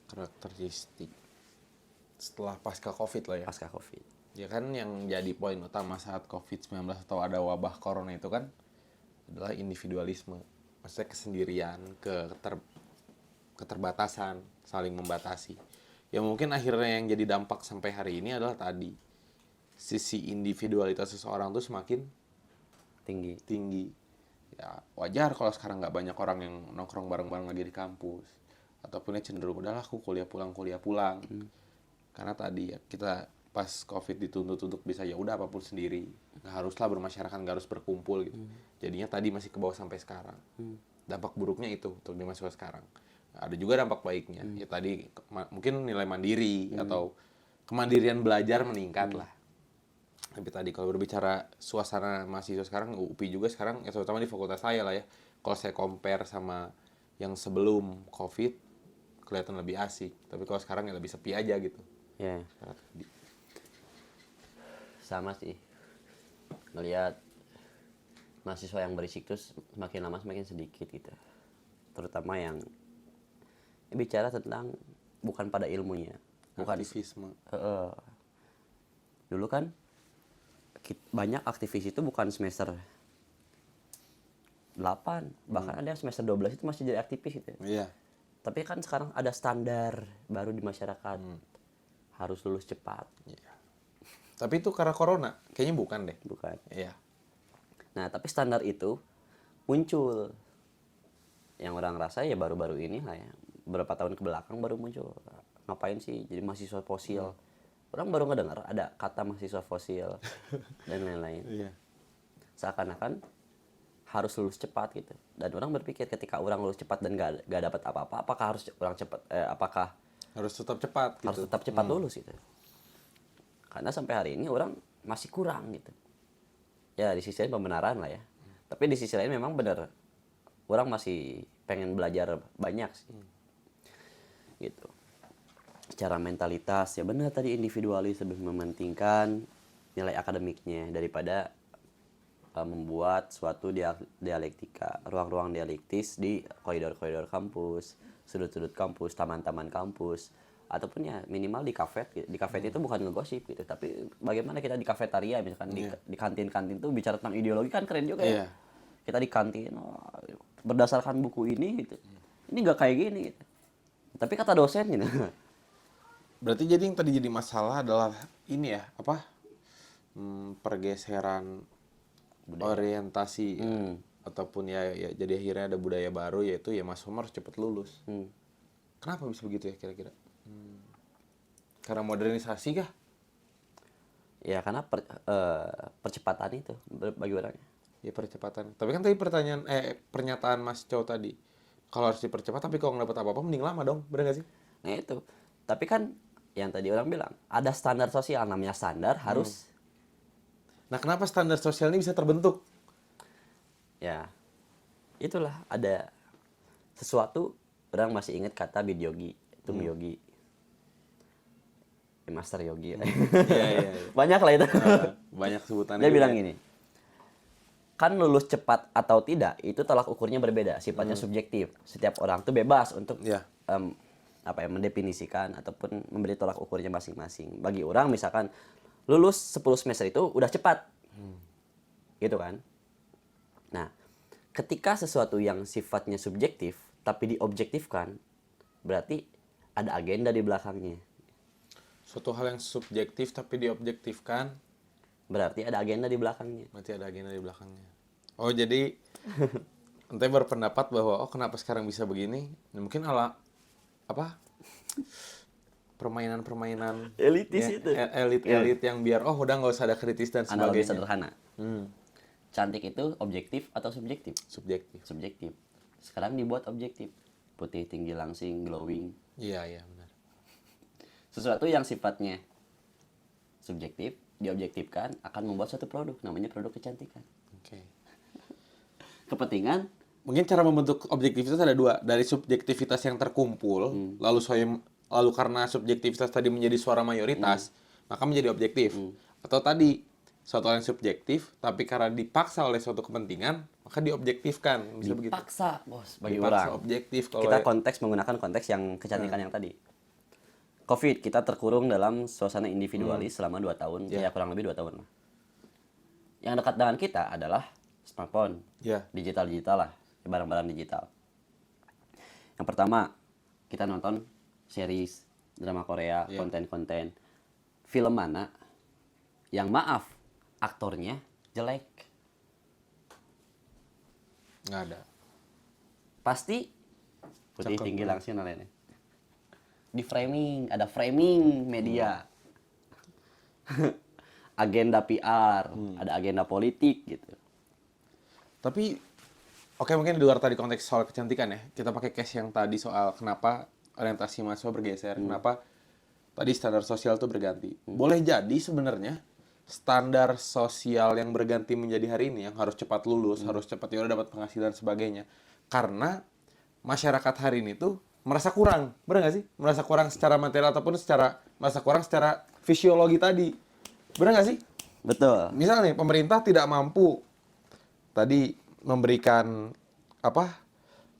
Karakteristik setelah pasca COVID lah ya. pasca COVID. Ya kan yang jadi poin utama saat COVID-19 atau ada wabah corona itu kan adalah individualisme. Maksudnya kesendirian, keterbatasan, saling membatasi. Ya mungkin akhirnya yang jadi dampak sampai hari ini adalah tadi. Sisi individualitas seseorang tuh semakin tinggi. Ya wajar kalau sekarang nggak banyak orang yang nongkrong bareng-bareng lagi di kampus. Ataupun cenderung udahlah aku kuliah pulang. Karena tadi ya kita pas COVID dituntut untuk bisa ya udah apapun sendiri. Nggak haruslah bermasyarakat, nggak harus berkumpul gitu. Jadinya tadi masih ke bawah sampai sekarang. Dampak buruknya itu untuk di masa sekarang. Ada juga dampak baiknya. Ya tadi mungkin nilai mandiri atau kemandirian belajar meningkat lah. Tapi tadi kalau berbicara suasana mahasiswa sekarang, UPI juga sekarang, ya terutama di fakultas saya lah ya. Kalau saya compare sama yang sebelum COVID, kelihatan lebih asik. Tapi kalau sekarang ya lebih sepi aja gitu. Ya. Sama sih. Ngelihat mahasiswa yang berisik tuh semakin lama semakin sedikit gitu. Terutama yang bicara tentang bukan pada ilmunya, bukan aktivisme. Dulu kan banyak aktivis itu bukan semester 8, bahkan ada yang semester 12 itu masih jadi aktivis gitu. Iya. Tapi kan sekarang ada standar baru di masyarakat. Harus lulus cepat. Iya. Tapi itu karena corona, kayaknya bukan deh. Bukan. Iya. Nah, tapi standar itu muncul. Yang orang rasa ya baru-baru ini lah ya. Berapa tahun ke belakang baru muncul. Ngapain sih jadi mahasiswa fosil? Orang baru ngedengar ada kata mahasiswa fosil dan lain-lain. Iya. Seakan-akan harus lulus cepat gitu. Dan orang berpikir ketika orang lulus cepat dan gak dapat apa-apa, apakah harus orang cepat? Apakah harus tetap cepat gitu. Harus tetap cepat lulus gitu. Karena sampai hari ini orang masih kurang gitu. Ya di sisi lain pembenaran lah ya. Tapi di sisi lain memang benar. Orang masih pengen belajar banyak sih. Gitu. Secara mentalitas ya benar tadi individualis lebih mementingkan nilai akademiknya daripada membuat suatu dialektika, ruang-ruang dialektis di koridor-koridor kampus, sudut-sudut kampus, taman-taman kampus, ataupun ya minimal di kafe. Di kafe itu bukan ngegosip gitu, tapi bagaimana kita di kafetaria misalkan di kantin-kantin tuh bicara tentang ideologi kan keren juga ya. Kita di kantin berdasarkan buku ini gitu. Ini nggak kayak gini gitu. Tapi kata dosen gitu. Berarti jadi yang tadi jadi masalah adalah ini ya, apa? Pergeseran budaya. Orientasi ataupun ya jadi akhirnya ada budaya baru yaitu ya Mas Omar harus cepat lulus. Kenapa bisa begitu ya kira-kira? Karena modernisasi kah? Ya karena percepatan itu bagi orangnya. Ya percepatan. Tapi kan tadi pernyataan Mas Chow tadi, kalau harus dipercepat tapi kalau nggak dapat apa-apa mending lama dong, benar nggak sih? Nah itu. Tapi kan yang tadi orang bilang ada standar sosial, namanya standar harus. Nah kenapa standar sosial ini bisa terbentuk? Ya itulah ada sesuatu. Orang masih ingat kata Bidyogi itu Yogi, Master Yogi. Iya. Banyak lah itu. Banyak sebutannya. Dia bilang gini, kan lulus cepat atau tidak itu tolak ukurnya berbeda, sifatnya subjektif. Setiap orang tuh bebas untuk mendefinisikan ataupun memberi tolak ukurnya masing-masing. Bagi orang misalkan lulus 10 semester itu udah cepat, gitu kan? Nah, ketika sesuatu yang sifatnya subjektif tapi diobjektifkan, berarti ada agenda di belakangnya. Suatu hal yang subjektif tapi diobjektifkan, berarti ada agenda di belakangnya. Oh jadi ente berpendapat bahwa kenapa sekarang bisa begini? Mungkin permainan elitis ya, itu. Elit yang biar udah nggak usah ada kritis dan analogi sebagainya. Sederhana. Cantik itu objektif atau subjektif? Subjektif. Sekarang dibuat objektif. Putih, tinggi, langsing, glowing. Iya benar. Sesuatu yang sifatnya subjektif diobjektifkan akan membuat suatu produk, namanya produk kecantikan. Oke. Kepentingan. Mungkin cara membentuk objektivitas ada dua, dari subjektivitas yang terkumpul, lalu karena subjektivitas tadi menjadi suara mayoritas, maka menjadi objektif. Atau tadi suatu hal yang subjektif, tapi karena dipaksa oleh suatu kepentingan, maka diobjektifkan. Bisa Dipaksa, begitu. Bos, bagi dipaksa orang. Objektif. Kita menggunakan konteks yang kecantikan yang tadi. COVID kita terkurung dalam suasana individualis selama 2 tahun, Yeah. ya kurang lebih 2 tahun lah. Yang dekat dengan kita adalah smartphone, Ya. digital lah, barang-barang digital. Yang pertama, kita nonton series, drama Korea, Yeah. konten-konten. Film mana yang maaf, aktornya jelek? Nggak ada. Pasti putih Cakep tinggi banget. langsing lainnya. Di framing, ada framing media. Agenda PR, ada agenda politik gitu. Tapi oke, mungkin di luar tadi konteks soal kecantikan ya. Kita pakai case yang tadi soal kenapa orientasi mahasiswa bergeser, kenapa tadi standar sosial itu berganti. Boleh jadi sebenarnya standar sosial yang berganti menjadi hari ini yang harus cepat lulus, harus cepat ya udah dapat penghasilan sebagainya. Karena masyarakat hari ini tuh merasa kurang, bener nggak sih? Merasa kurang secara material ataupun merasa kurang secara fisiologi tadi, bener nggak sih? Betul. Misal nih pemerintah tidak mampu tadi memberikan apa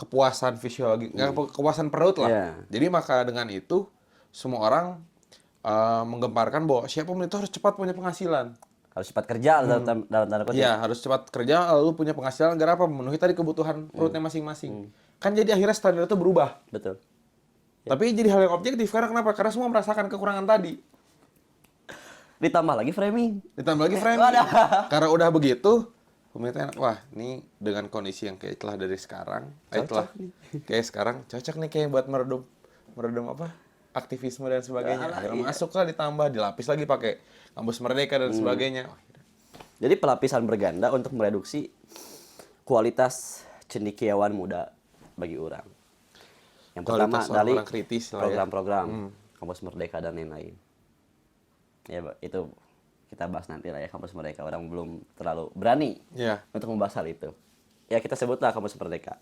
kepuasan fisiologi, nggak kepuasan perut lah. Yeah. Jadi maka dengan itu semua orang menggemparkan bahwa siapa pemerintah harus cepat punya penghasilan. Harus cepat kerja dalam tanda kutip. Iya, harus cepat kerja lalu punya penghasilan agar apa? Memenuhi tadi kebutuhan perutnya masing-masing. Kan jadi akhirnya standar itu berubah. Betul. Tapi jadi hal yang objektif karena kenapa? Karena semua merasakan kekurangan tadi. Ditambah lagi framing. Ditambah lagi framing. Karena udah begitu, pemerintah wah, ini dengan kondisi yang kayak telah dari sekarang, kayak sekarang cocok nih kayak buat meredam apa? Aktivisme dan sebagainya. Akhirnya masuk lah ditambah, dilapis lagi pakai kampus merdeka dan sebagainya. Jadi pelapisan berganda untuk mereduksi kualitas cendekiawan muda bagi orang. Yang pertama Kualitas dari orang kritis lah ya. program-program kampus merdeka dan lain-lain. Ya, itu kita bahas nanti lah ya kampus merdeka. Orang belum terlalu berani Iya. untuk membahas hal itu. Ya kita sebutlah kampus merdeka.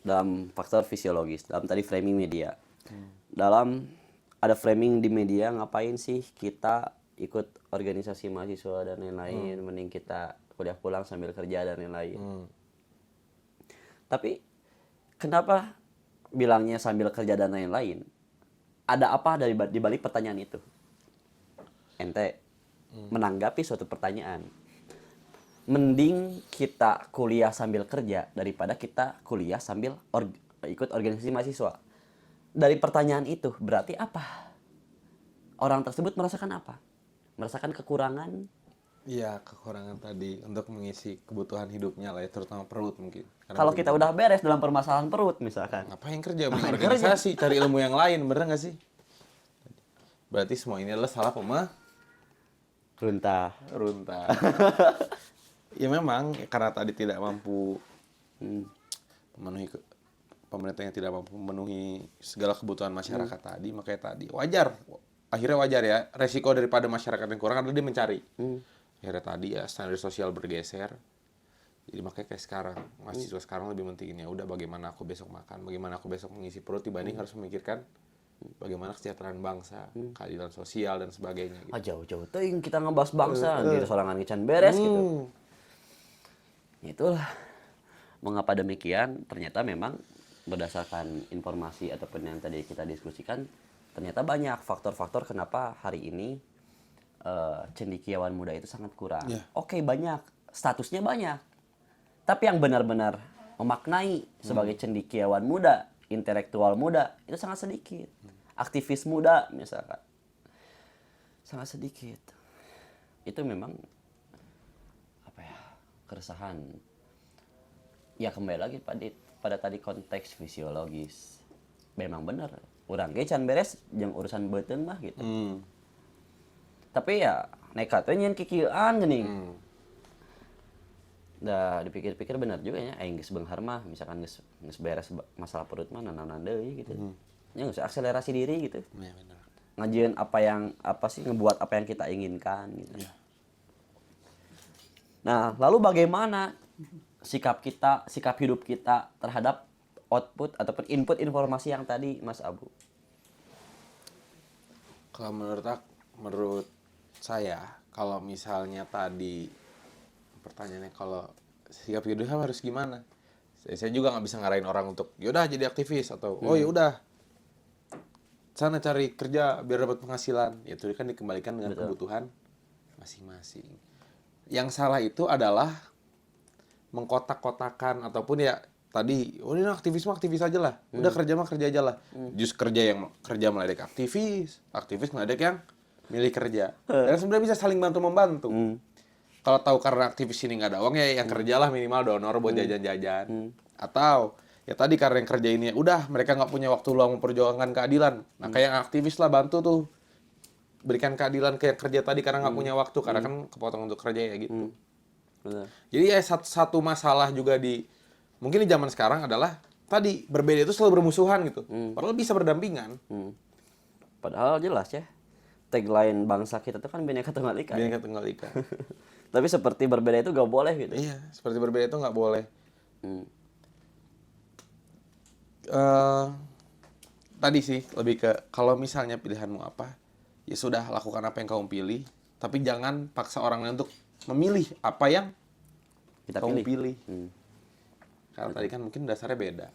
Dalam faktor fisiologis, dalam tadi framing media. Dalam ada framing di media, ngapain sih kita ikut organisasi mahasiswa dan lain-lain, mending kita kuliah pulang sambil kerja dan lain-lain. Tapi kenapa bilangnya sambil kerja dan lain-lain? Ada apa di balik pertanyaan itu? Ente menanggapi suatu pertanyaan. Mending kita kuliah sambil kerja daripada kita kuliah sambil ikut organisasi mahasiswa. Dari pertanyaan itu berarti apa? Orang tersebut merasakan apa? Merasakan kekurangan? Iya, kekurangan tadi untuk mengisi kebutuhan hidupnya lah ya, terutama perut mungkin. Karena Kalau kita udah beres dalam permasalahan perut misalkan. ngapain kerja? Bikin organisasi, cari ilmu yang lain, bener nggak sih? Berarti semua ini adalah salah Runtah. Ya memang karena tadi tidak mampu memenuhi pemerintah yang tidak mampu memenuhi segala kebutuhan masyarakat tadi, makanya tadi wajar. Akhirnya wajar ya, resiko daripada masyarakat yang kurang adalah dia mencari. Akhirnya tadi ya standar sosial bergeser. Jadi makanya kayak sekarang, mahasiswa sekarang lebih pentingin ya udah bagaimana aku besok makan, bagaimana aku besok mengisi perut dibanding harus memikirkan bagaimana kesejahteraan bangsa, keadilan sosial dan sebagainya. Gitu. Jauh-jauh tuh kita ngebahas bangsa, di sorangan ngican beres gitu. Itulah mengapa demikian. Ternyata memang berdasarkan informasi ataupun yang tadi kita diskusikan, ternyata banyak faktor-faktor kenapa hari ini cendekiawan muda itu sangat kurang. Oke, banyak, statusnya banyak, tapi yang benar-benar memaknai sebagai cendekiawan muda, intelektual muda itu sangat sedikit. Aktivis muda misalkan sangat sedikit. Itu memang apa ya, keresahan. Ya kembali lagi pada tadi konteks fisiologis. Memang benar, urang ge can beres jeung urusan beuteung mah gitu. Tapi ya nekat we nyeun kikieuan geuning. Da dipikir-pikir benar juga ya, aing geus beunghar mah misalkan geus beres masalah perut mah nanaonan deui gitu. Ya geus akselerasi diri gitu. Iya benar. Ngajian ngebuat apa yang kita inginkan gitu. Nah, lalu bagaimana sikap hidup kita terhadap output ataupun input informasi yang tadi Mas Abu? Kalau menurut saya, kalau misalnya tadi pertanyaannya kalau sikap hidup harus gimana? Saya juga nggak bisa ngarahin orang untuk yaudah jadi aktivis atau oh yaudah sana cari kerja biar dapat penghasilan. Ya itu kan dikembalikan dengan Betul. kebutuhan masing-masing. Yang salah itu adalah mengkotak-kotakan ataupun ya tadi, oh ini aktivis aja lah. Udah kerja mah kerja aja lah. Justru kerja meledek aktivis meledek yang milih kerja. Dan sebenarnya bisa saling bantu-membantu. Kalau tahu karena aktivis ini nggak ada uang ya yang kerjalah minimal donor buat jajan-jajan. Atau ya tadi karena yang kerja ini udah mereka nggak punya waktu luang memperjuangkan keadilan. Nah kayak yang aktivis lah bantu tuh berikan keadilan ke yang kerja tadi karena nggak punya waktu karena kan kepotong untuk kerja ya gitu. Benar. Jadi ya satu masalah juga mungkin di zaman sekarang adalah tadi berbeda itu selalu bermusuhan gitu. Padahal bisa berdampingan. Padahal jelas ya, tagline bangsa kita itu kan Bhinneka Tunggal Ika. Bhinneka Tunggal Ika. Tapi seperti berbeda itu gak boleh gitu. Iya, seperti berbeda itu nggak boleh. Tadi sih lebih ke kalau misalnya pilihanmu apa, ya sudah lakukan apa yang kamu pilih, tapi jangan paksa orang lain untuk memilih apa yang Kita kamu pilih. pilih. Karena tadi kan mungkin dasarnya beda.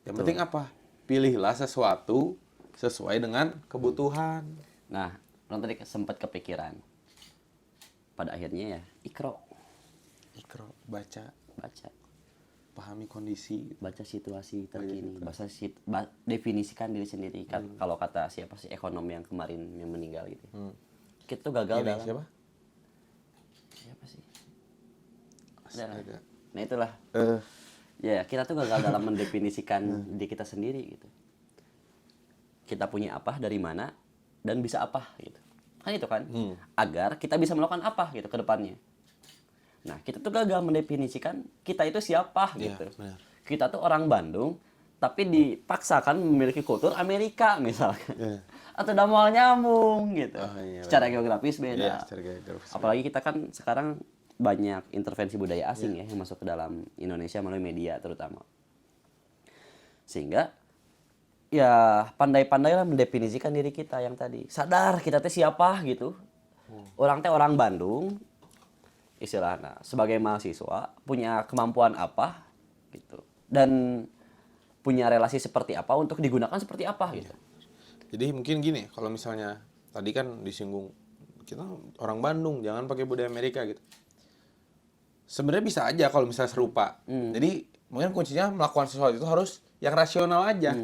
Yang penting apa? Pilihlah sesuatu sesuai dengan kebutuhan. Nah, orang tadi sempat kepikiran. Pada akhirnya ya, ikro. Ikro, baca, Baca. pahami kondisi. Baca situasi terkini. Definisikan diri sendiri. Kalau kata siapa sih ekonom yang kemarin yang meninggal gitu. Kita tuh gagal Ini dalam... siapa? Siapa sih? Astaga. Nah itulah. Ya, kita tuh gagal dalam mendefinisikan diri kita sendiri gitu. Kita punya apa, dari mana, dan bisa apa gitu. Kan itu kan? Agar kita bisa melakukan apa gitu ke depannya. Nah, kita tuh gagal mendefinisikan kita itu siapa Iya, gitu. benar. Kita tuh orang Bandung, tapi dipaksakan memiliki kultur Amerika misalkan. Atau udah mau nyambung gitu. Oh, iya, Secara geografis beda. Iya, secara geografis. Apalagi kita kan sekarang banyak intervensi budaya asing ya yang masuk ke dalam Indonesia melalui media terutama. Sehingga ya pandai-pandailah mendefinisikan diri kita yang tadi. Sadar kita teh siapa gitu. Orang teh orang Bandung istilahnya sebagai mahasiswa punya kemampuan apa gitu. Dan punya relasi seperti apa untuk digunakan seperti apa gitu. Jadi mungkin gini, kalau misalnya tadi kan disinggung kita orang Bandung, jangan pakai budaya Amerika gitu. Sebenarnya bisa aja kalau misalnya serupa. Jadi mungkin kuncinya melakukan sesuatu itu harus yang rasional aja.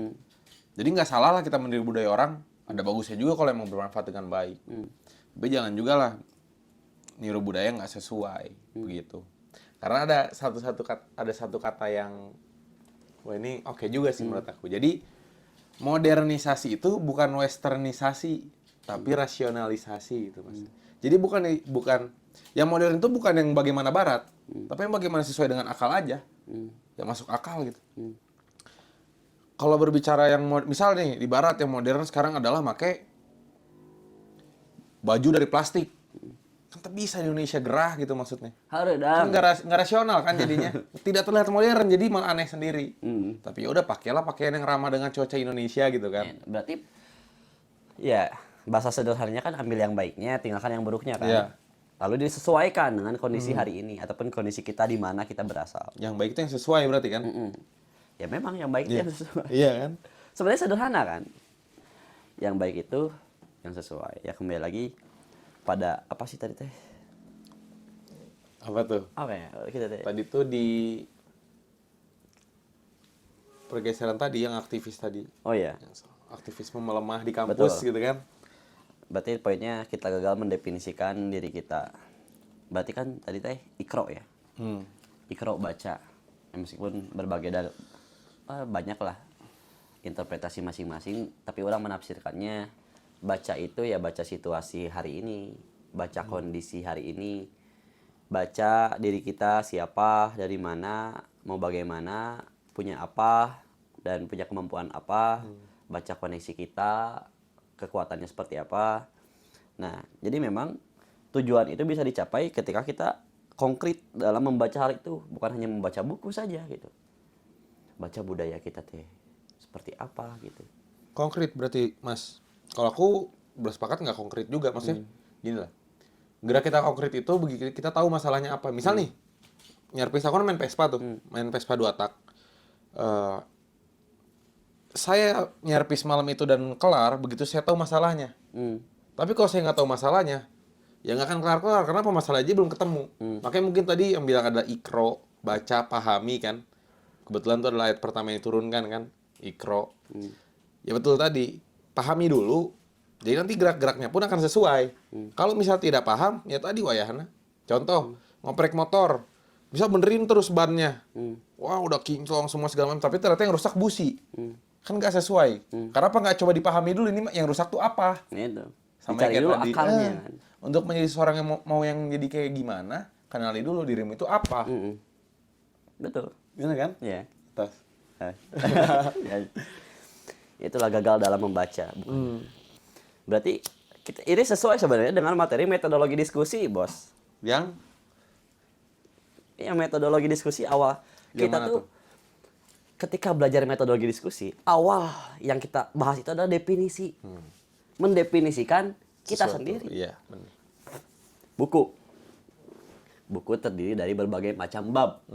Jadi nggak salah lah kita meniru budaya orang. Ada bagusnya juga kalau emang bermanfaat dengan baik. Tapi jangan juga lah niru budaya nggak sesuai begitu. Karena ada satu kata yang wah ini oke juga sih menurut aku. Jadi modernisasi itu bukan westernisasi, tapi rasionalisasi gitu Mas. Jadi bukan yang modern itu bukan yang bagaimana barat, tapi yang bagaimana sesuai dengan akal aja. Yang masuk akal gitu. Kalau berbicara yang misal nih di barat yang modern sekarang adalah pakai baju dari plastik. Kan tak bisa di Indonesia gerah gitu maksudnya. Harus Kan nggak rasional kan jadinya. Tidak terlihat modern jadi malah aneh sendiri. Tapi ya udah pakailah pakaian yang ramah dengan cuaca Indonesia gitu kan. Berarti ya bahasa sederhananya kan ambil yang baiknya, tinggalkan yang buruknya kan. Iya. Lalu disesuaikan dengan kondisi hari ini ataupun kondisi kita di mana kita berasal. Yang baik itu yang sesuai berarti kan? Ya memang yang baik itu yang sesuai. Iya kan? Sebenarnya sederhana kan. Yang baik itu yang sesuai. Ya kembali lagi pada apa sih tadi teh? Apa tuh? Apa ya? Kita teh. Tadi tuh di pergeseran tadi yang aktivis tadi. Oh iya. Yang aktivisme melemah di kampus Betul. gitu kan? Berarti poinnya kita gagal mendefinisikan diri kita. Berarti kan tadi teh ikro ya. Ikro baca. Ya, meskipun banyak lah interpretasi masing-masing, tapi orang menafsirkannya baca itu ya baca situasi hari ini, baca kondisi hari ini, baca diri kita siapa, dari mana, mau bagaimana, punya apa, dan punya kemampuan apa, baca koneksi kita, kekuatannya seperti apa. Nah, jadi memang tujuan itu bisa dicapai ketika kita konkret dalam membaca hal itu, bukan hanya membaca buku saja gitu. Baca budaya kita teh seperti apa gitu. Konkret berarti Mas. Kalau aku bersepakat nggak konkret juga, maksudnya gini lah. Gerak kita konkret itu begitu kita tahu masalahnya apa. Misal nih, nyarpis aku kan main Vespa tuh, main Vespa 2 tak. saya nyerpis malam itu dan kelar, begitu saya tahu masalahnya. Tapi kalau saya nggak tahu masalahnya, ya nggak akan kelar-kelar. Kenapa masalah aja belum ketemu? Makanya mungkin tadi yang bilang ada ikro, baca, pahami kan. Kebetulan itu adalah ayat pertama yang diturunkan kan, ikro. Ya betul tadi, pahami dulu. Jadi nanti gerak-geraknya pun akan sesuai. Kalau misal tidak paham, ya tadi wayahana. Contoh, ngoprek motor. Bisa benerin terus bannya. Wah udah kinclong semua segala macam. Tapi ternyata yang rusak busi. Kan nggak sesuai. Kenapa nggak coba dipahami dulu ini yang rusak tuh apa? Itu. Sama Dicari kayak dulu tadi. akalnya kan. Untuk menjadi seorang yang mau yang jadi kayak gimana, kenali dulu dirimu itu apa. Betul. Gimana kan? Iya. Tas. Ya. Itulah gagal dalam membaca. Berarti ini sesuai sebenarnya dengan materi metodologi diskusi, Bos. Yang Metodologi diskusi awal kita mana tuh ketika belajar metodologi diskusi, awal yang kita bahas itu adalah definisi. Mendefinisikan kita sesuatu. sendiri. Iya, benar. Buku terdiri dari berbagai macam bab.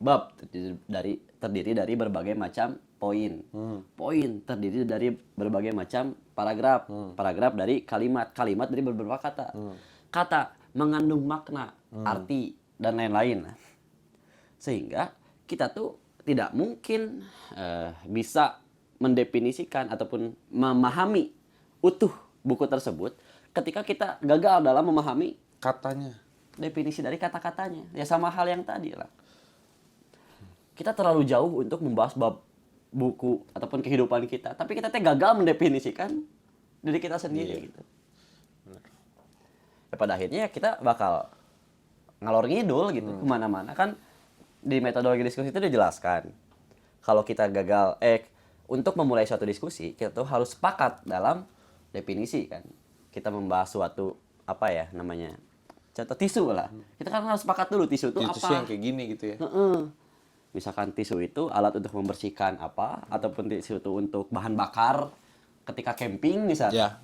Bab terdiri dari berbagai macam poin. Poin terdiri dari berbagai macam paragraf. Paragraf dari kalimat. Kalimat dari beberapa kata. Kata mengandung makna, arti, dan lain-lain. Sehingga kita tuh tidak mungkin bisa mendefinisikan ataupun memahami utuh buku tersebut ketika kita gagal dalam memahami Katanya. definisi dari kata-katanya. Ya sama hal yang tadi lah. Kita terlalu jauh untuk membahas bab buku ataupun kehidupan kita, tapi kita gagal mendefinisikan diri kita sendiri gitu. Ya, pada akhirnya kita bakal ngalor ngidul gitu kemana-mana kan. Di metodologi diskusi itu dijelaskan kalau kita gagal untuk memulai suatu diskusi kita tuh harus sepakat dalam definisi kan. Kita membahas suatu apa ya namanya, contoh tisu lah, kita kan harus sepakat dulu tisu itu apa. Tisu yang kayak gini gitu ya. Misalkan tisu itu alat untuk membersihkan apa, ataupun tisu itu untuk bahan bakar ketika camping misalnya.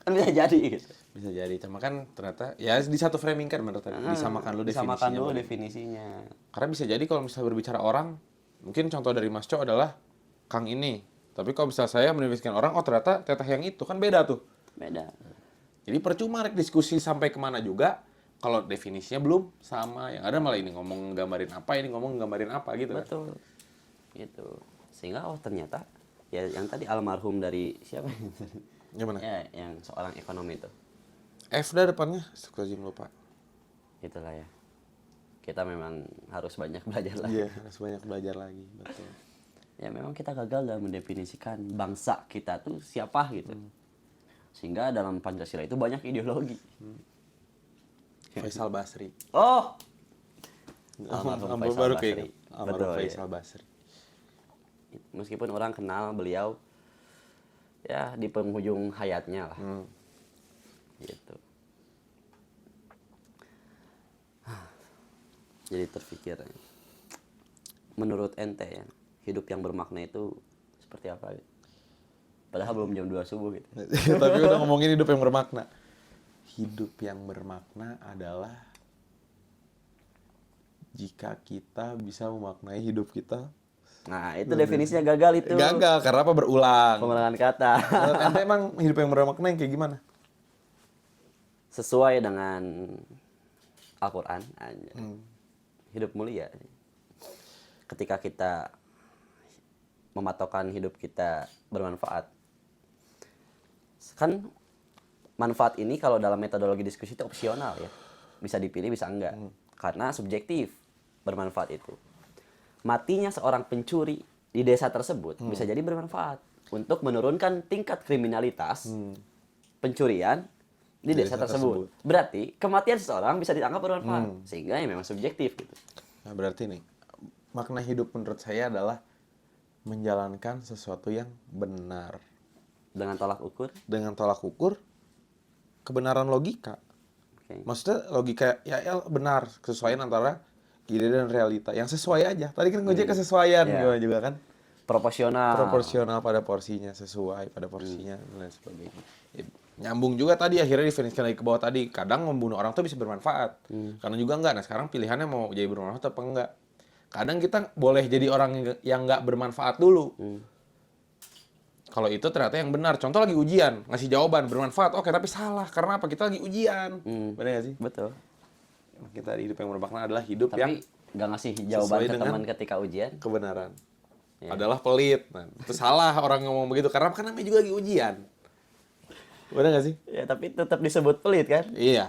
Kan bisa jadi gitu. Bisa jadi, cuma kan ternyata ya di satu framing kan menurut tadi disamakan dulu definisinya. Disamakan dulu definisinya. Karena bisa jadi kalau misalnya berbicara orang, mungkin contoh dari Mas Co adalah Kang ini. Tapi kalau misalnya saya mendefinisikan orang, oh ternyata teteh yang itu, kan beda tuh. Beda. Jadi percuma rek diskusi sampai kemana juga, kalau definisinya belum sama. Yang ada malah ini ngomong gambarin apa, ini ngomong gambarin apa gitu. Betul. Gitu. Sehingga ternyata ya yang tadi almarhum dari siapa? Gimana? Ya, yang seorang ekonomi itu. F dah depannya, astagfirullahaladzim lupa. Itulah ya. Kita memang harus banyak belajar lagi. Iya, harus banyak belajar lagi, betul. Ya memang kita gagal dalam mendefinisikan bangsa kita tuh siapa gitu. Sehingga dalam Pancasila itu banyak ideologi. Faisal Basri. Oh. Almarhum baru kayak almarhum Faisal Basri. Meskipun orang kenal beliau ya di penghujung hayatnya lah. Gitu. Jadi terpikir, menurut ente ya, hidup yang bermakna itu seperti apa gitu? Padahal belum jam 2 subuh gitu. Tapi udah ngomongin hidup yang bermakna. Hidup yang bermakna adalah jika kita bisa memaknai hidup kita. Nah, itu definisinya gagal itu. Gagal, karena apa? Berulang. Pengulangan kata. Menurut ente emang hidup yang bermakna yang kayak gimana? Sesuai dengan Al-Quran. Hidup mulia. Ketika kita mematokkan hidup kita bermanfaat. Kan manfaat ini kalau dalam metodologi diskusi itu opsional ya. Bisa dipilih, bisa enggak. Karena subjektif bermanfaat itu. Matinya seorang pencuri di desa tersebut bisa jadi bermanfaat untuk menurunkan tingkat kriminalitas pencurian di desa tersebut. Berarti kematian seseorang bisa dianggap bermanfaat. Sehingga ya memang subjektif gitu. Nah, berarti nih, makna hidup menurut saya adalah menjalankan sesuatu yang benar. Dengan tolak ukur. Dengan tolak ukur, kebenaran logika. Okay. Maksudnya logika ya benar, kesesuaian antara ide dan realita. Yang sesuai aja. Tadi kan ngejek kesesuaian juga kan. Proporsional pada porsinya, sesuai pada porsinya dan lain sebagainya. Ya, nyambung juga tadi akhirnya definisikan lagi ke bawah tadi. Kadang membunuh orang tuh bisa bermanfaat. Kadang juga enggak. Nah sekarang pilihannya mau jadi bermanfaat apa enggak. Kadang kita boleh jadi orang yang enggak bermanfaat dulu. Kalau itu ternyata yang benar. Contoh lagi ujian, ngasih jawaban bermanfaat. Oke, tapi salah. Karena apa? Kita lagi ujian. Benar nggak sih? Betul. Kita hidup yang bermakna adalah hidup yang Tapi nggak ngasih jawaban sesuai ke dengan teman ketika ujian. kebenaran. Iya. Adalah pelit. Nah, itu salah orang ngomong begitu. Karena kan namanya juga lagi ujian. Benar nggak sih? Ya tapi tetap disebut pelit kan? Iya.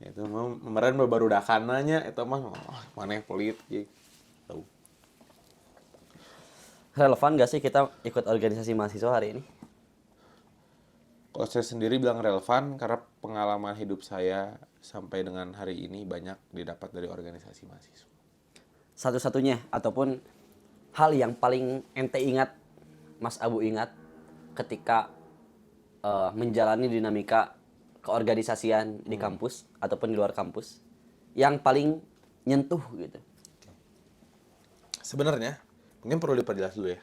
Itu mah kemarin baru dakananya itu mah mana yang pelit gitu. Tahu. Relevan gak sih kita ikut organisasi mahasiswa hari ini? Kalau saya sendiri bilang relevan karena pengalaman hidup saya sampai dengan hari ini banyak didapat dari organisasi mahasiswa. Satu-satunya ataupun hal yang paling ente ingat, Mas Abu ingat ketika menjalani dinamika keorganisasian di kampus ataupun di luar kampus yang paling nyentuh gitu. Sebenarnya mungkin perlu diperjelas dulu ya.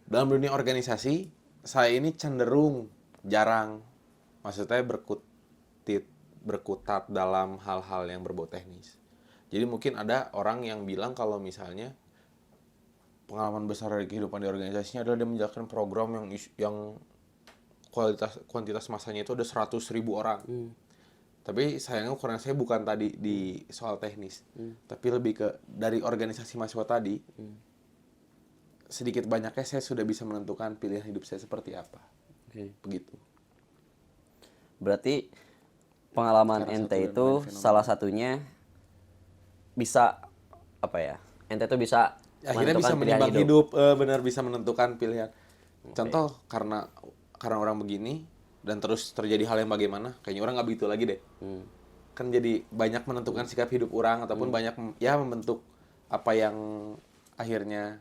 Dalam dunia organisasi, saya ini cenderung jarang, maksudnya berkutat dalam hal-hal yang berbau teknis. Jadi mungkin ada orang yang bilang kalau misalnya pengalaman besar dari kehidupan di organisasinya adalah dia menjalankan program yang kuantitas masanya itu ada 100.000 orang. Tapi sayangnya ukuran saya bukan tadi di soal teknis, tapi lebih ke dari organisasi mahasiswa tadi. Sedikit banyaknya saya sudah bisa menentukan pilihan hidup saya seperti apa. Begitu. Berarti pengalaman Salah ente satu itu dan lain salah satunya bisa apa ya? Ente itu bisa Akhirnya bisa menentukan pilihan menimbang hidup, benar bisa menentukan pilihan. Contoh karena orang begini dan terus terjadi hal yang bagaimana, kayaknya orang nggak begitu lagi deh. Kan jadi banyak menentukan sikap hidup orang ataupun banyak ya membentuk apa yang akhirnya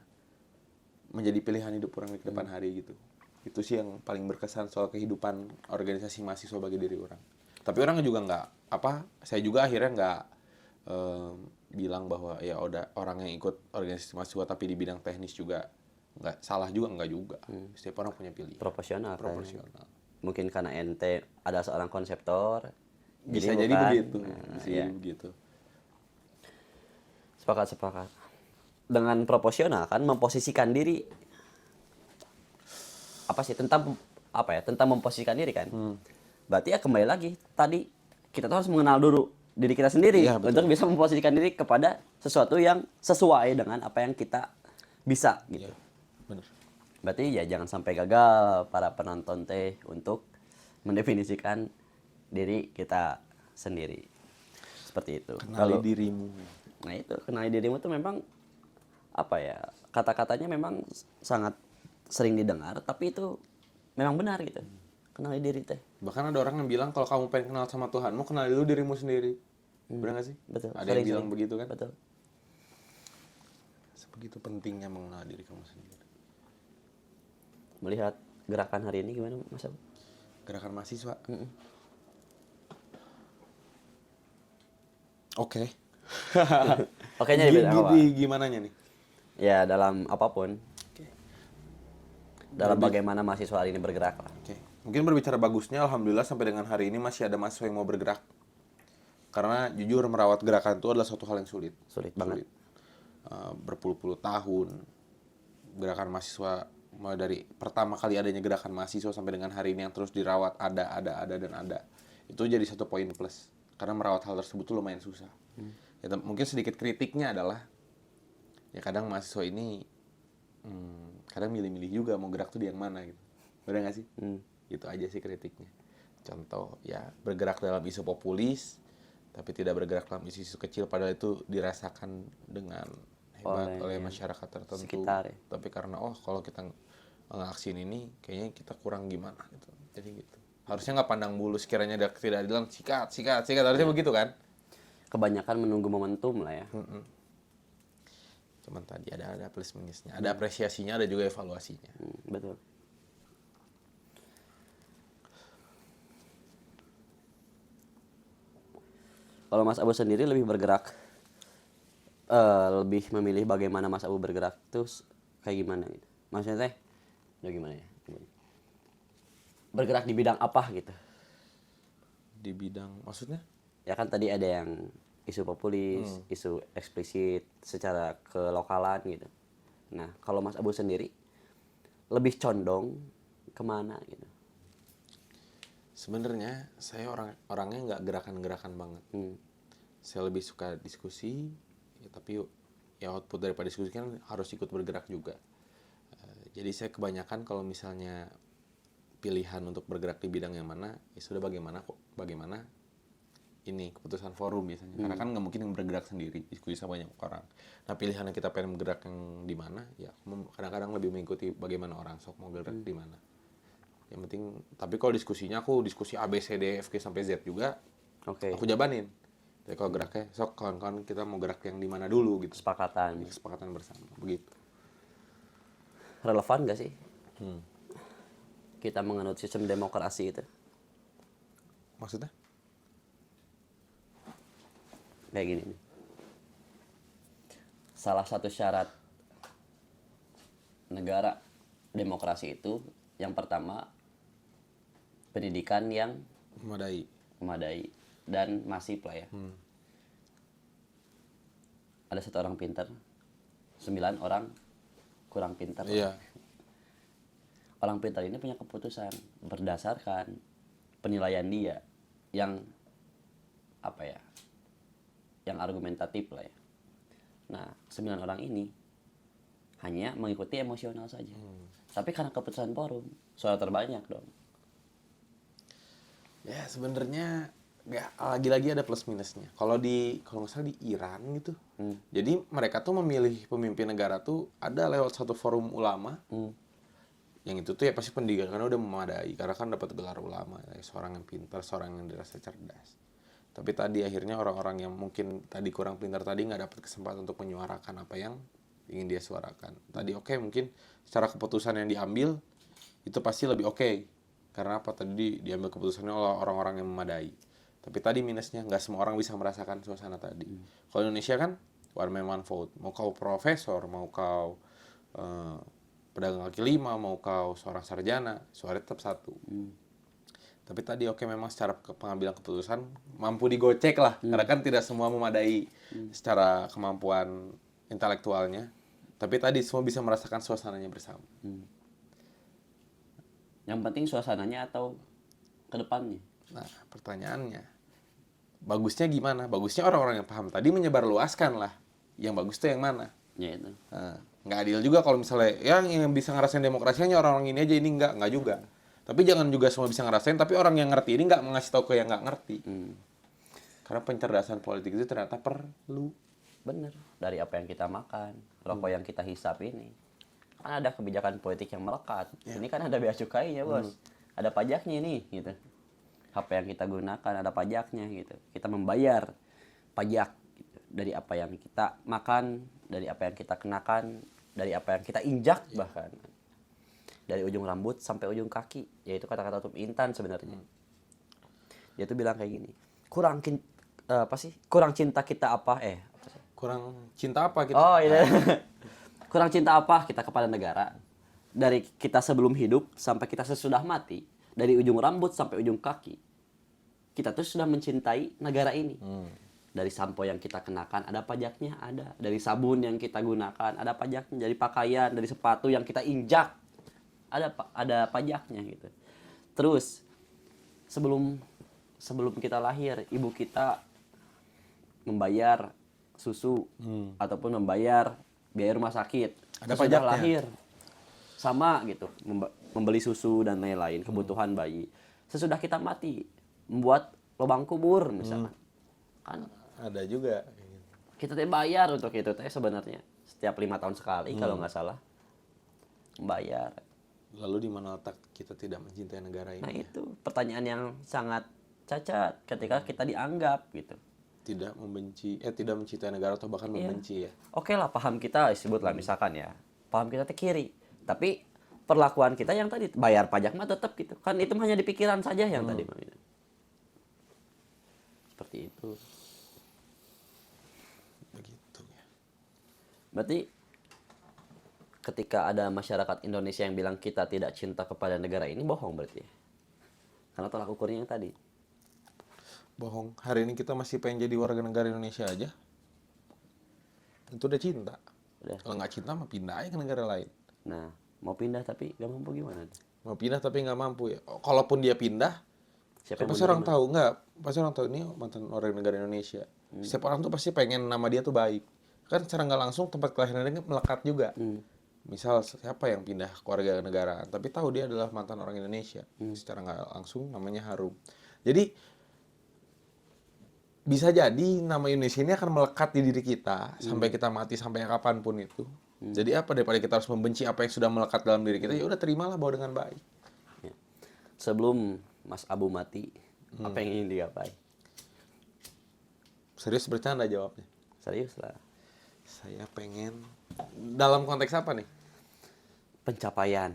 menjadi pilihan hidup orang di depan hari gitu. Itu sih yang paling berkesan soal kehidupan organisasi mahasiswa bagi diri orang. Tapi orang juga nggak saya juga akhirnya nggak bilang bahwa ya udah orang yang ikut organisasi mahasiswa tapi di bidang teknis juga nggak salah juga, nggak juga. Setiap orang punya pilihan. Proporsional. Proporsional. Mungkin karena ente ada seorang konseptor. Bisa jadi bukan, begitu. Bisa iya. jadi begitu. Sepakat. Dengan proporsional kan memposisikan diri tentang memposisikan diri kan. Berarti ya kembali lagi tadi kita tuh harus mengenal dulu diri kita sendiri Iya, betul. untuk bisa memposisikan diri kepada sesuatu yang sesuai dengan apa yang kita bisa gitu. Iya, benar. Berarti ya jangan sampai gagal para penonton teh untuk mendefinisikan diri kita sendiri. Seperti itu. Kenali dirimu. Nah itu, kenali dirimu tuh memang apa ya, kata-katanya memang sangat sering didengar, tapi itu memang benar gitu. Kenali diri teh. Bahkan ada orang yang bilang kalau kamu pengen kenal sama Tuhanmu, kenali dulu dirimu sendiri. Benar nggak sih? Betul. Ada yang bilang begitu kan? Betul. Sebegitu pentingnya mengenal diri kamu sendiri. Melihat gerakan hari ini gimana Mas Abu? Gerakan mahasiswa. Oke. Oke nya di bidang apa? Gimana nih? Ya dalam apapun. Oke. Dalam bagaimana mahasiswa hari ini bergerak lah. Oke. Mungkin berbicara bagusnya, alhamdulillah sampai dengan hari ini masih ada mahasiswa yang mau bergerak. Karena jujur merawat gerakan itu adalah suatu hal yang sulit. Sulit banget. Berpuluh-puluh tahun gerakan mahasiswa mulai dari pertama kali adanya gerakan mahasiswa sampai dengan hari ini yang terus dirawat ada dan ada. Itu jadi satu poin plus. Karena merawat hal tersebut tuh lumayan susah. Ya, mungkin sedikit kritiknya adalah ya kadang mahasiswa ini kadang milih-milih juga mau gerak tuh di yang mana gitu. Bener nggak sih? Itu aja sih kritiknya. Contoh ya bergerak dalam isu populis tapi tidak bergerak dalam isu-isu kecil padahal itu dirasakan dengan hebat oleh masyarakat tertentu. Sekitar, ya. Tapi karena kalau kita ngaksin ini kayaknya kita kurang gimana gitu. Jadi gitu. Harusnya nggak pandang bulu sekiranya ada ketidakadilan sikat harusnya begitu kan? Kebanyakan menunggu momentum lah ya. Cuman tadi ada plus minusnya, ada apresiasinya, ada juga evaluasinya. Betul. Kalau Mas Abu sendiri lebih bergerak, lebih memilih bagaimana Mas Abu bergerak terus kayak gimana gitu? Maksudnya teh, gimana ya? Bergerak di bidang apa gitu? Di bidang maksudnya? Ya kan tadi ada yang isu populis, isu eksplisit secara kelokalan gitu. Nah, kalau Mas Abu sendiri lebih condong kemana gitu? Sebenarnya saya orangnya nggak gerakan-gerakan banget. Saya lebih suka diskusi, ya, tapi ya output daripada diskusi kan harus ikut bergerak juga. Jadi saya kebanyakan kalau misalnya pilihan untuk bergerak di bidang yang mana, ya sudah bagaimana ini keputusan forum biasanya. Karena kan nggak mungkin bergerak sendiri, diskusi sama banyak orang. Nah pilihan yang kita pengen bergerak yang di mana, ya kadang-kadang lebih mengikuti bagaimana orang sok mau bergerak di mana. Yang penting, tapi kalau diskusinya aku diskusi A, B, C, D, F, G sampai Z juga, aku jabanin. Jadi kalau geraknya, sok kawan-kawan kita mau gerak yang di mana dulu gitu. Kesepakatan bersama, begitu. Relevan gak sih kita menganut sistem demokrasi itu? Maksudnya? Kayak gini nih. Salah satu syarat negara demokrasi itu yang pertama pendidikan yang memadai dan masif lah ya. Ada 1 orang pintar, 9 orang kurang pintar. Iya. Orang pintar ini punya keputusan berdasarkan penilaian dia yang apa ya? Yang argumentatif lah ya. Nah, 9 orang ini hanya mengikuti emosional saja. Tapi karena keputusan forum, suara terbanyak dong. Ya sebenarnya ya lagi-lagi ada plus minusnya. Kalau nggak salah di Iran gitu. Jadi mereka tuh memilih pemimpin negara tuh ada lewat satu forum ulama. Yang itu tuh ya pasti pendidikannya udah memadai karena kan dapat gelar ulama, ya, seorang yang pintar, seorang yang dirasa cerdas. Tapi tadi akhirnya orang-orang yang mungkin tadi kurang pintar tadi nggak dapat kesempatan untuk menyuarakan apa yang ingin dia suarakan. Tadi mungkin secara keputusan yang diambil itu pasti lebih karena apa tadi diambil keputusannya oleh orang-orang yang memadai. Tapi tadi minusnya nggak semua orang bisa merasakan suasana tadi. Kalau Indonesia kan one man one vote. Mau kau profesor, mau kau pedagang kaki lima, mau kau seorang sarjana, suara tetap satu. Tapi tadi memang secara pengambilan keputusan mampu digocek lah. Karena kan tidak semua memadai secara kemampuan intelektualnya. Tapi tadi semua bisa merasakan suasananya bersama. Yang penting suasananya atau ke depannya? Nah, pertanyaannya, bagusnya gimana? Bagusnya orang-orang yang paham tadi menyebarluaskan lah. Yang bagus tuh yang mana? Ya itu. Nah, nggak adil juga kalau misalnya yang bisa ngerasain demokrasi hanya orang-orang ini aja, ini nggak juga. Tapi jangan juga semua bisa ngerasain, tapi orang yang ngerti ini nggak mengasih tahu ke yang nggak ngerti. Karena pencerdasan politik itu ternyata perlu. Bener. Dari apa yang kita makan, rokok yang kita hisap ini. Kan ada kebijakan politik yang melekat. Ini kan ada bea cukainya, Bos. Ada pajaknya nih, gitu. HP yang kita gunakan ada pajaknya, gitu. Kita membayar pajak gitu. Dari apa yang kita makan, dari apa yang kita kenakan, dari apa yang kita injak bahkan. Dari ujung rambut sampai ujung kaki, yaitu kata-kata Tum Intan sebenarnya. Dia tuh bilang kayak gini, kurang cinta kita apa? Kurang cinta apa kita? Oh iya. Kurang cinta apa kita kepada negara? Dari kita sebelum hidup sampai kita sesudah mati, dari ujung rambut sampai ujung kaki, kita tuh sudah mencintai negara ini. Dari sampo yang kita kenakan ada pajaknya, ada. Dari sabun yang kita gunakan ada pajaknya. Dari pakaian, dari sepatu yang kita injak ada pajaknya gitu. Terus sebelum kita lahir, ibu kita membayar susu ataupun membayar biaya rumah sakit. Ada Sudah pajaknya. lahir sama gitu, membeli susu dan lain-lain kebutuhan bayi. Sesudah kita mati, membuat lubang kubur misalnya. Kan Ada juga. kita teh bayar untuk itu teh sebenarnya setiap 5 tahun sekali kalau nggak salah bayar. Lalu di mana letak kita tidak mencintai negara ini? Nah itu pertanyaan yang sangat cacat ketika kita dianggap gitu. Tidak mencintai negara atau bahkan membenci ya. Oke lah, paham kita disebut lah misalkan ya, paham kita teh kiri, tapi perlakuan kita yang tadi bayar pajak mah tetap gitu kan, itu hanya di pikiran saja yang tadi mah gitu. Seperti itu. Begitu ya. Berarti ketika ada masyarakat Indonesia yang bilang kita tidak cinta kepada negara ini, bohong berarti ya? Karena tolak ukurnya yang tadi. Bohong. Hari ini kita masih pengen jadi warga negara Indonesia aja. Itu udah cinta. Udah. Kalau nggak cinta mah pindah aja ke negara lain. Nah, mau pindah tapi gak mampu gimana? Mau pindah tapi nggak mampu ya. Kalaupun dia pindah, Siapa pasti orang tahu nggak? Pasti orang tahu ini mantan orang negara Indonesia. Setiap orang tuh pasti pengen nama dia tuh baik. Kan secara nggak langsung tempat kelahirannya melekat juga. Misal siapa yang pindah keluarga negaraan, tapi tahu dia adalah mantan orang Indonesia, secara nggak langsung namanya harum. Jadi bisa jadi nama Indonesia ini akan melekat di diri kita sampai kita mati, sampai kapanpun itu. Jadi apa, daripada kita harus membenci apa yang sudah melekat dalam diri kita, ya udah terimalah bahwa dengan baik. Ya. Sebelum Mas Abu mati, apa yang ingin digapai? Serius bercanda jawabnya. Serius lah. Saya pengen, dalam konteks apa nih? Pencapaian.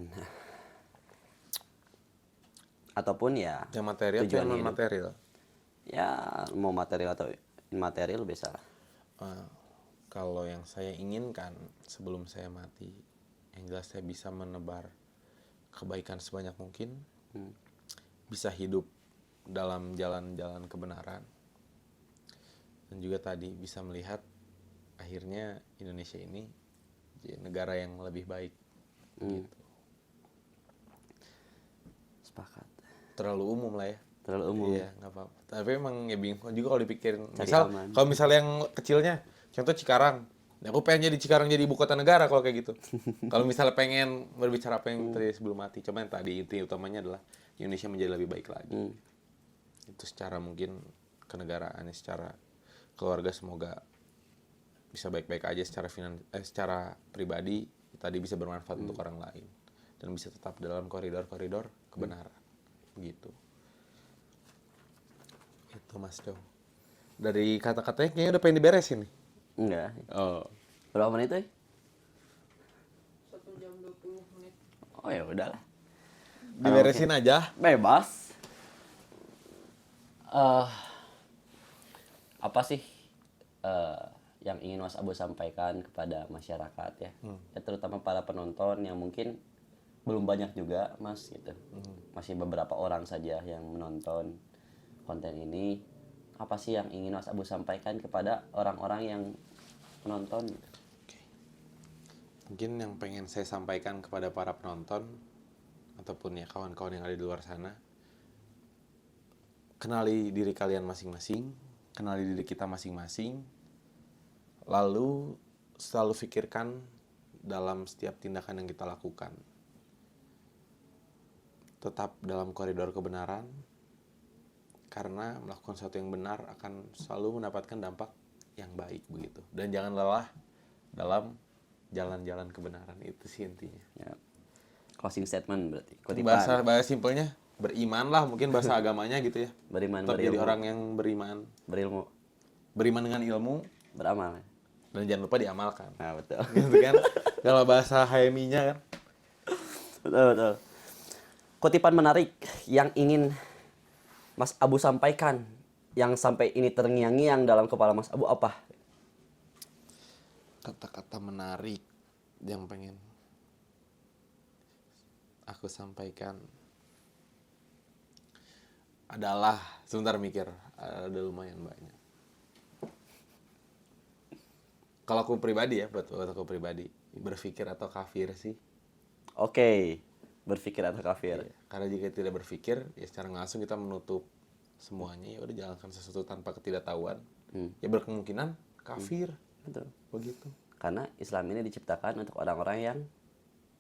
Ataupun ya Yang material atau tujuan non hidup. material? Ya mau material atau immaterial bisa lah. Kalau yang saya inginkan sebelum saya mati, yang jelas saya bisa menebar kebaikan sebanyak mungkin, bisa hidup dalam jalan-jalan kebenaran, dan juga tadi bisa melihat akhirnya Indonesia ini jadi negara yang lebih baik. Gitu. Sepakat. Terlalu umum lah ya. Terlalu umum. Iya, nggak apa-apa. Tapi emang ya bingung juga kalau dipikirin. Cari Misal, aman. kalau misalnya yang kecilnya, contoh Cikarang. Ya, aku pengen jadi Cikarang jadi ibu kota negara kalau kayak gitu. Kalau misalnya pengen berbicara apa yang terjadi sebelum mati. Cuma yang tadi inti utamanya adalah Indonesia menjadi lebih baik lagi. Itu secara mungkin kenegaraannya, secara keluarga semoga bisa baik-baik aja, secara pribadi tadi bisa bermanfaat untuk orang lain. Dan bisa tetap dalam koridor-koridor kebenaran. Begitu. Itu Mas Do. Dari kata-katanya kayaknya udah pengen diberesin nih. Enggak. Oh. Berapa menit tuh? 1 jam 20 menit. Oh ya udahlah. Diberesin aja. Bebas. Apa sih yang ingin Mas Abu sampaikan kepada masyarakat ya? Ya terutama para penonton yang mungkin belum banyak juga Mas gitu. Masih beberapa orang saja yang menonton konten ini. Apa sih yang ingin Mas Abu sampaikan kepada orang-orang yang menonton? Oke. Mungkin yang pengen saya sampaikan kepada para penonton ataupun ya kawan-kawan yang ada di luar sana, kenali diri kalian masing-masing, kenali diri kita masing-masing, lalu selalu pikirkan dalam setiap tindakan yang kita lakukan. Tetap dalam koridor kebenaran, karena melakukan sesuatu yang benar akan selalu mendapatkan dampak yang baik begitu. Dan jangan lelah dalam jalan-jalan kebenaran, itu sih intinya. Ya. Closing statement berarti. Kutipan. Bahasa simpelnya berimanlah, mungkin bahasa agamanya gitu ya. Beriman, Tetap jadi berilmu. orang yang beriman. Berilmu, Beriman dengan ilmu, beramal. dan jangan lupa diamalkan. Nah, betul. Gitu kan. Kalau bahasa HMI-nya kan. Betul, betul. Kutipan menarik yang ingin Mas Abu sampaikan, yang sampai ini terngiang-ngiang dalam kepala Mas Abu apa? Kata-kata menarik yang pengen aku sampaikan adalah, sebentar mikir, ada lumayan banyak. Kalau aku pribadi ya, buat aku pribadi, berpikir atau kafir sih. Oke, berpikir atau kafir. Iya. Karena jika tidak berpikir, ya secara langsung kita menutup semuanya, ya udah jalankan sesuatu tanpa ketidaktahuan. Ya berkemungkinan kafir. Betul. Begitu. Karena Islam ini diciptakan untuk orang-orang yang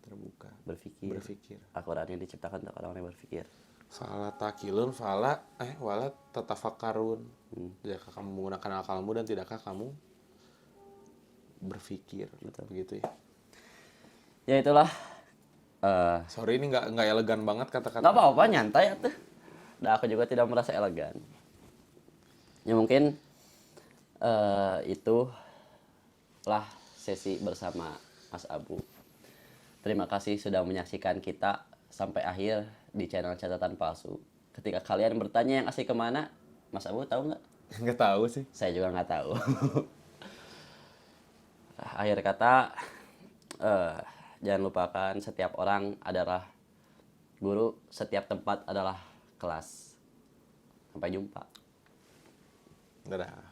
Terbuka. berpikir. Al-Quran ini diciptakan untuk orang-orang yang berpikir. Fala takilun, wala tatafakkarun. Tidakkah kamu menggunakan akalmu dan tidakkah kamu berpikir? Betul. Begitu ya. Ya itulah. Sorry ini nggak elegan banget kata-kata. Nggak apa-apa, nyantai atuh. Nah, aku juga tidak merasa elegan. Ya mungkin itulah sesi bersama Mas Abu. Terima kasih sudah menyaksikan kita sampai akhir di channel Catatan Palsu. Ketika kalian bertanya yang asli kemana, Mas Abu tahu nggak? Nggak tahu sih. Saya juga nggak tahu. Akhir kata, jangan lupakan setiap orang adalah guru, setiap tempat adalah kelas. Sampai jumpa. Dadah.